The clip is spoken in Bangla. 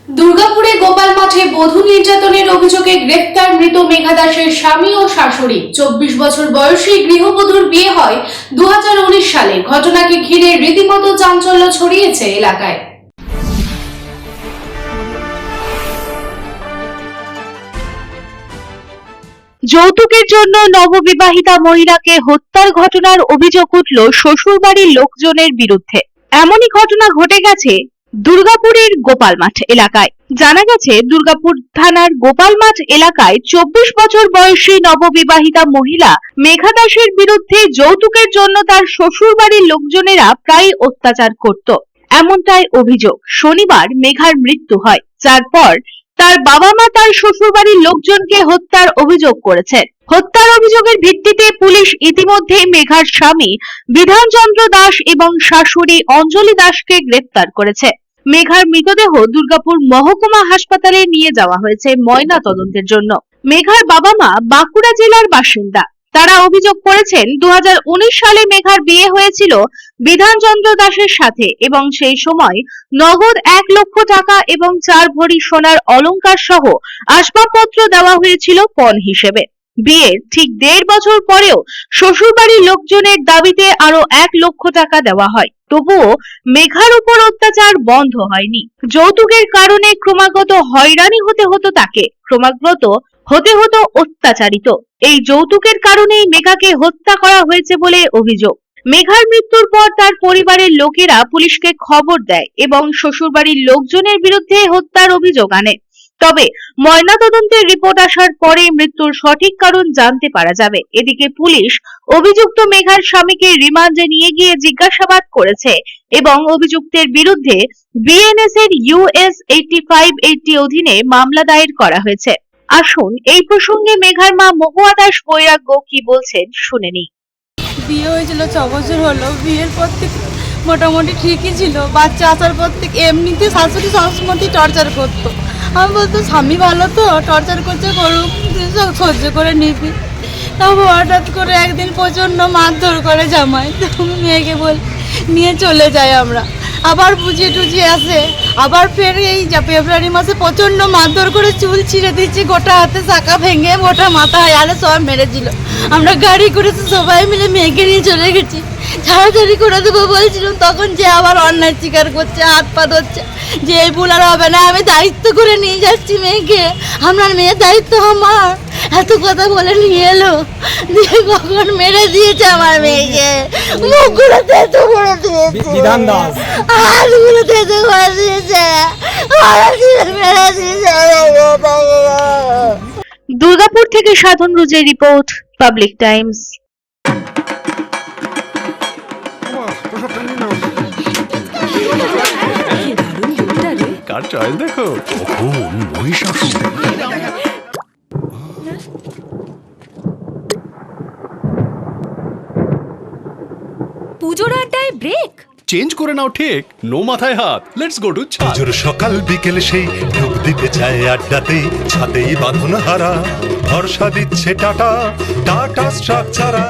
দুর্গাপুরে গোপাল মাঠে বধূ নির্যাতনের অভিযোগে গ্রেফতার মৃত মেঘা দাসের স্বামী ও শাশুড়ি। 24 বছর বয়সী গৃহবধূর বিয়ে হয় 2019 সালে। ঘটনাকে ঘিরে রীতিমতো চাঞ্চল্য ছড়িয়েছে এলাকায়। যৌতুকের জন্য নববিবাহিতা মহিলাকে হত্যার ঘটনার অভিযোগ উঠল শ্বশুরবাড়ির লোকজনের বিরুদ্ধে। এমনই ঘটনা ঘটে গেছে দুর্গাপুরের গোপালমাঠ এলাকায়। জানা গেছে, দুর্গাপুর থানার গোপালমাঠ এলাকায় 24 বছর বয়সী নববিবাহিতা মহিলা মেঘা দাসের বিরুদ্ধে যৌতুকের জন্য তার শ্বশুরবাড়ির লোকজনেরা প্রায় অত্যাচার করত। এমনটাই অভিযোগ। শনিবার মেঘার মৃত্যু হয়, যার পর তার বাবা মা তার শ্বশুরবাড়ির লোকজনকে হত্যার অভিযোগ করেছেন। হত্যার অভিযোগের ভিত্তিতে পুলিশ ইতিমধ্যে মেঘার স্বামী বিধানচন্দ্র দাস এবং শাশুড়ি অঞ্জলি দাসকে গ্রেফতার করেছে। মেঘার মৃতদেহ দুর্গাপুর মহকুমা হাসপাতালে নিয়ে যাওয়া হয়েছে ময়না তদন্তের জন্য। মেঘার বাবা মা বাঁকুড়া জেলার বাসিন্দা। তারা অভিযোগ করেছেন, 2019 সালে মেঘার বিয়ে হয়েছিল বিধানচন্দ্র দাসের সাথে এবং সেই সময় নগদ 1 লক্ষ টাকা এবং 4 ভরি সোনার অলংকার সহ আসবাবপত্র দেওয়া হয়েছিল পণ হিসেবে। বিয়ের ঠিক 1.5 বছর পরেও শ্বশুরবাড়ির লোকজনের দাবিতে আরো 1 লক্ষ টাকা দেওয়া হয়। তবুও মেঘার উপর অত্যাচার বন্ধ হয়নি। যৌতুকের কারণে ক্রমাগত হয়রানি হতে হতো তাকে, ক্রমাগত হতে হতো অত্যাচারিত। এই যৌতুকের কারণেই মেঘাকে হত্যা করা হয়েছে বলে অভিযোগ। মেঘার মৃত্যুর পর তার পরিবারের লোকেরা পুলিশকে খবর দেয় এবং শ্বশুরবাড়ির লোকজনের বিরুদ্ধে হত্যার অভিযোগ আনে। তবে ময়নাতদন্তের রিপোর্ট আসার পরে মৃত্যুর সঠিক কারণ জানতে পারা যাবে। এদিকে পুলিশ অভিযুক্ত মেঘার স্বামীকে রিমান্ডে নিয়ে গিয়ে জিজ্ঞাসাবাদ করেছে এবং অভিযুক্তের বিরুদ্ধে বিএনএস এর US 8580 অধীনে মামলা দায়ের করা হয়েছে। আসুন এই প্রসঙ্গে মেঘার মা মহুয়া দাস বৈরাগ্য কি বলছেন শুনে নিই। বিয়ে হয়েছিল 6 বছর হলো। বিয়ের পর থেকে মোটামুটি ঠিকই ছিল। বাচ্চা আসার পর থেকে এমনিতে শাশুড়ি সবসময় টর্চার করতো। আমি বলতো স্বামী ভালো তো, টর্চার করছে করুক, সহ্য করে নিবি। তারপর হঠাৎ করে একদিন প্রচণ্ড মারধর করে জামাই, তো মেয়েকে বল নিয়ে চলে যাই আমরা। আবার বুঝিয়ে টুঝিয়ে আসে, আবার ফের এই ফেব্রুয়ারি মাসে প্রচণ্ড মারধর করে চুল ছিঁড়ে দিচ্ছি, গোটা হাতে শাখা ভেঙে মোটা মাথায় আরে সব মেরেছিল। আমরা গাড়ি করেছি, সবাই মিলে মেয়েকে নিয়ে চলে গেছি। ছাড়াছাড়ি করে দেবো বলছিলাম, তখন যে আবার অন্যায় স্বীকার করছে, হাত পা ধরছে যে এই ভুল আর হবে না, আমি দায়িত্ব করে নিয়ে যাচ্ছি মেয়েকে, আপনার মেয়ের দায়িত্ব আমার। এত কথা বলে নিয়ে এলো, দিয়ে কখন মেরে দিয়েছে আমার মেয়েকে, মুখগুলো তেতো করে দিয়েছে, হাতগুলো তেতো করে দিয়েছে, মেরে দিয়েছে। দুর্গাপুর থেকে সাধন রুজের রিপোর্ট, পাবলিক টাইমস। কার চয়েস দেখো, কখন মহিষাসুর। পুজোর আড্ডায় ব্রেক চেঞ্জ করে নাও ঠিক, নো মাথায় হাত। লেটস গো টু পুজোর সকাল বিকেল সেই ডুব দিতে যায় আড্ডাতে, ছাদেই বাঁধন হারা ভরসা দিচ্ছে টাটা, টাটা স্ট্রাকচারা।